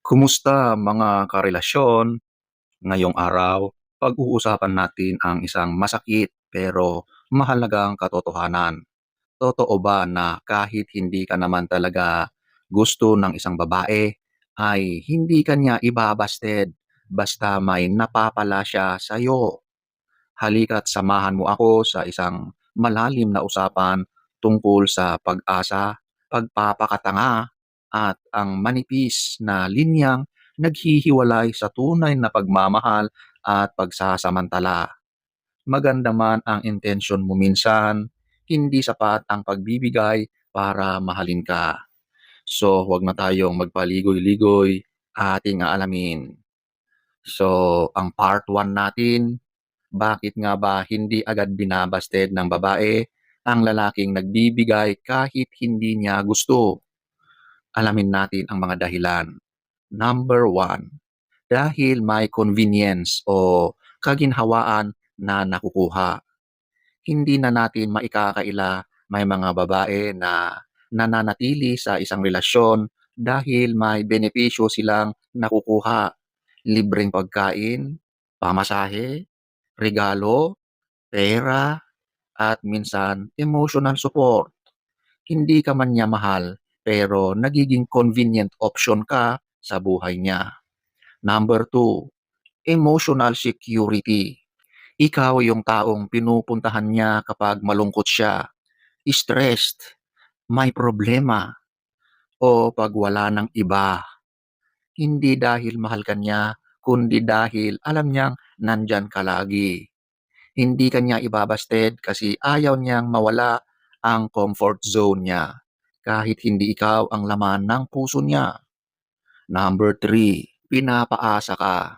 Kumusta mga karelasyon? Ngayong araw, pag-uusapan natin ang isang masakit pero mahalagang katotohanan. Totoo ba na kahit hindi ka naman talaga gusto ng isang babae, ay hindi ka niya ibabasted basta may napapala siya sa'yo? Halika't samahan mo ako sa isang malalim na usapan tungkol sa pag-asa, pagpapakatanga, at ang manipis na linyang naghihiwalay sa tunay na pagmamahal at pagsasamantala. Maganda man ang intensyon mo minsan, hindi sapat ang pagbibigay para mahalin ka. So, huwag na tayong magpaligoy-ligoy, ating aalamin. So, ang part 1 natin, bakit nga ba hindi agad binabasted ng babae ang lalaking nagbibigay kahit hindi niya gusto? Alamin natin ang mga dahilan. Number 1, dahil may convenience o kaginhawaan na nakukuha. Hindi na natin maikakaila may mga babae na nananatili sa isang relasyon dahil may benepisyo silang nakukuha. Libreng pagkain, pamasahe, regalo, pera, at minsan emotional support. Hindi ka man niya mahal, pero nagiging convenient option ka sa buhay niya. Number 2, emotional security. Ikaw yung taong pinupuntahan niya kapag malungkot siya, stressed, may problema, o pag wala ng iba. Hindi dahil mahal ka niya, kundi dahil alam niyang nandyan ka lagi. Hindi ka niya ibabasted kasi ayaw niyang mawala ang comfort zone niya, kahit hindi ikaw ang laman ng puso niya. Number 3, pinapaasa ka.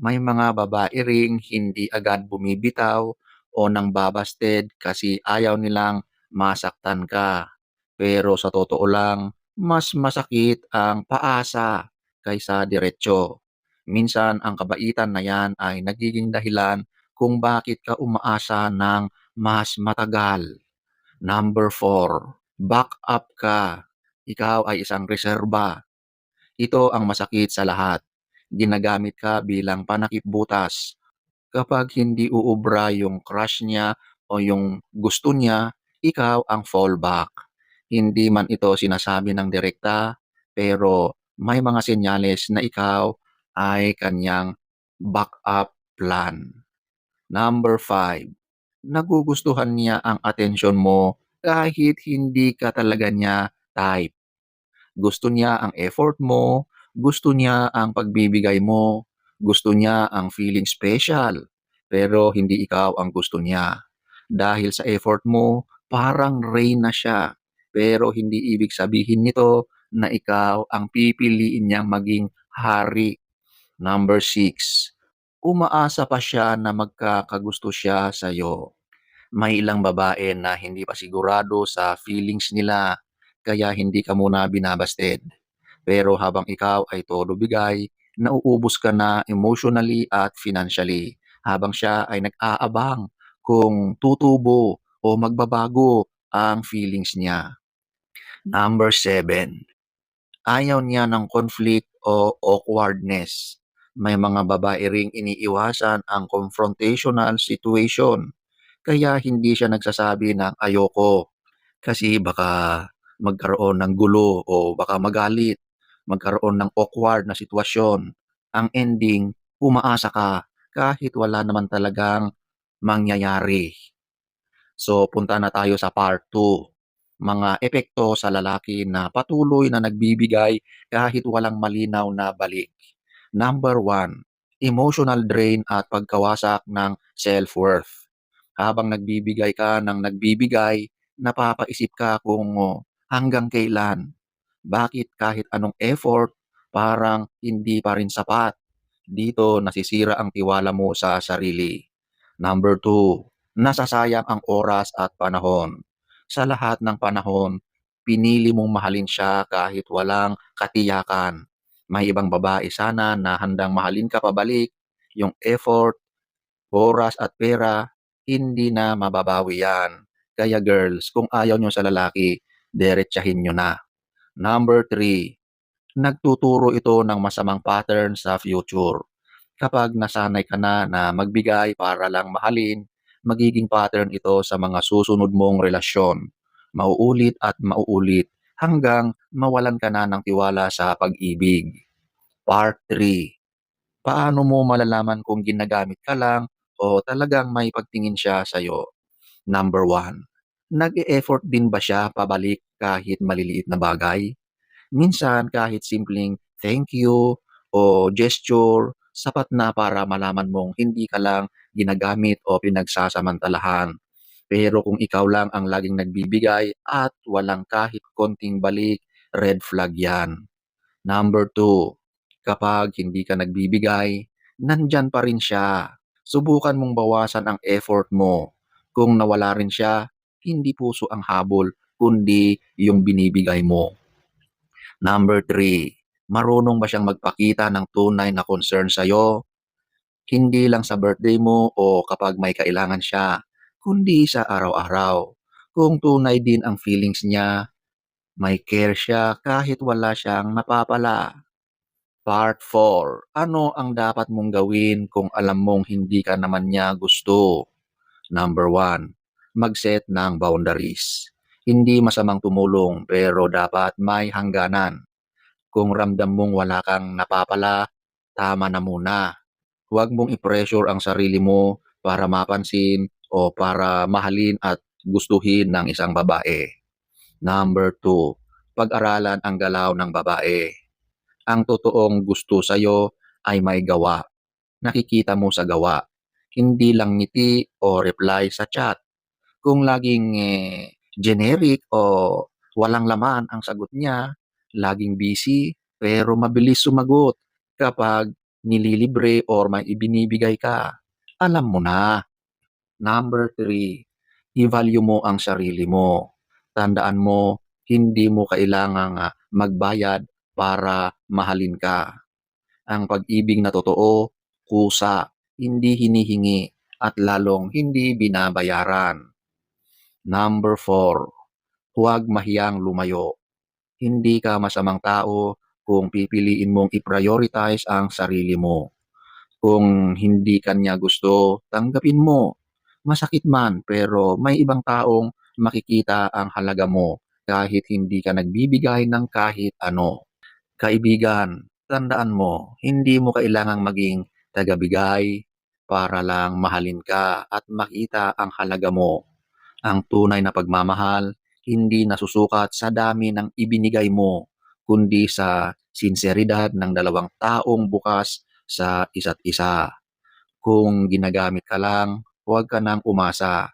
May mga babae ring hindi agad bumibitaw o nang babasted kasi ayaw nilang masaktan ka. Pero sa totoo lang, mas masakit ang paasa kaysa diretso. Minsan ang kabaitan na yan ay nagiging dahilan kung bakit ka umaasa ng mas matagal. Number 4, back up ka. Ikaw ay isang reserba. Ito ang masakit sa lahat. Ginagamit ka bilang panakipbutas. Kapag hindi uubra yung crush niya o yung gusto niya, ikaw ang fallback. Hindi man ito sinasabi ng direkta, pero may mga senyales na ikaw ay kanyang backup plan. Number 5, nagugustuhan niya ang atensyon mo kahit hindi ka talaga niya type. Gusto niya ang effort mo, gusto niya ang pagbibigay mo, gusto niya ang feeling special, pero hindi ikaw ang gusto niya. Dahil sa effort mo, parang reyna siya, pero hindi ibig sabihin nito na ikaw ang pipiliin niyang maging hari. Number 6, umaasa pa siya na magkakagusto siya sa'yo. May ilang babae na hindi pa sigurado sa feelings nila, kaya hindi ka muna binabasted. Pero habang ikaw ay todo bigay, nauubos ka na emotionally at financially, habang siya ay nag-aabang kung tutubo o magbabago ang feelings niya. Number 7, ayaw niya ng conflict o awkwardness. May mga babae ring iniiwasan ang confrontational situation, kaya hindi siya nagsasabi ng ayoko kasi baka magkaroon ng gulo o baka magalit, magkaroon ng awkward na sitwasyon. Ang ending, umaasa ka kahit wala naman talagang mangyayari. So punta na tayo sa part 2. Mga epekto sa lalaki na patuloy na nagbibigay kahit walang malinaw na balik. Number 1, emotional drain at pagkawasak ng self-worth. Habang nagbibigay ka ng nagbibigay, napapaisip ka kung hanggang kailan. Bakit kahit anong effort, parang hindi pa rin sapat. Dito nasisira ang tiwala mo sa sarili. Number 2, nasasayang ang oras at panahon. Sa lahat ng panahon, pinili mong mahalin siya kahit walang katiyakan. May ibang babae sana na handang mahalin ka pabalik, yung effort, oras at pera, hindi na mababawi yan. Kaya girls, kung ayaw nyo sa lalaki, diretsahin nyo na. Number 3, Nagtuturo ito ng masamang pattern sa future. Kapag nasanay ka na magbigay para lang mahalin, magiging pattern ito sa mga susunod mong relasyon. Mauulit at mauulit hanggang mawalan ka na ng tiwala sa pag-ibig. Part 3. Paano mo malalaman kung ginagamit ka lang o talagang may pagtingin siya sa'yo? Number 1. Nag-e-effort din ba siya pabalik kahit maliliit na bagay? Minsan kahit simpleng thank you o gesture, sapat na para malaman mong hindi ka lang ginagamit o pinagsasamantalahan. Pero kung ikaw lang ang laging nagbibigay at walang kahit konting balik, red flag yan. Number 2, kapag hindi ka nagbibigay, nandyan pa rin siya. Subukan mong bawasan ang effort mo. Kung nawala rin siya, hindi puso ang habol, kundi yung binibigay mo. Number 3, marunong ba siyang magpakita ng tunay na concern sa'yo? Hindi lang sa birthday mo o kapag may kailangan siya, kundi sa araw-araw. Kung tunay din ang feelings niya, may care siya kahit wala siyang napapala. Part 4. Ano ang dapat mong gawin kung alam mong hindi ka naman niya gusto? Number 1. Mag-set ng boundaries. Hindi masamang tumulong pero dapat may hangganan. Kung ramdam mong wala kang napapala, tama na muna. Huwag mong i-pressure ang sarili mo para mapansin o para mahalin at gustuhin ng isang babae. Number 2. Pag-aralan ang galaw ng babae. Ang totoong gusto sa'yo ay may gawa. Nakikita mo sa gawa. Hindi lang ngiti o reply sa chat. Kung laging generic o walang laman ang sagot niya, laging busy pero mabilis sumagot kapag nililibre or may ibinibigay ka, alam mo na. Number 3, i-value mo ang sarili mo. Tandaan mo, hindi mo kailangang magbayad para mahalin ka. Ang pag-ibig na totoo, kusa, hindi hinihingi at lalong hindi binabayaran. Number 4, huwag mahiyang lumayo. Hindi ka masamang tao kung pipiliin mong i-prioritize ang sarili mo. Kung hindi kanya gusto, tanggapin mo. Masakit man pero may ibang taong makikita ang halaga mo kahit hindi ka nagbibigay ng kahit ano. Kaibigan, tandaan mo, hindi mo kailangang maging tagabigay para lang mahalin ka at makita ang halaga mo. Ang tunay na pagmamahal hindi nasusukat sa dami ng ibinigay mo, kundi sa sinseridad ng dalawang taong bukas sa isa't isa. Kung ginagamit ka lang, huwag ka nang umasa.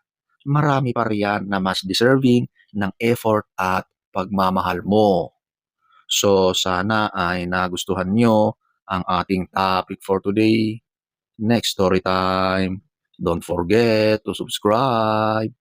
Marami pa riyan na mas deserving ng effort at pagmamahal mo. So sana ay nagustuhan nyo ang ating topic for today. Next story time. Don't forget to subscribe.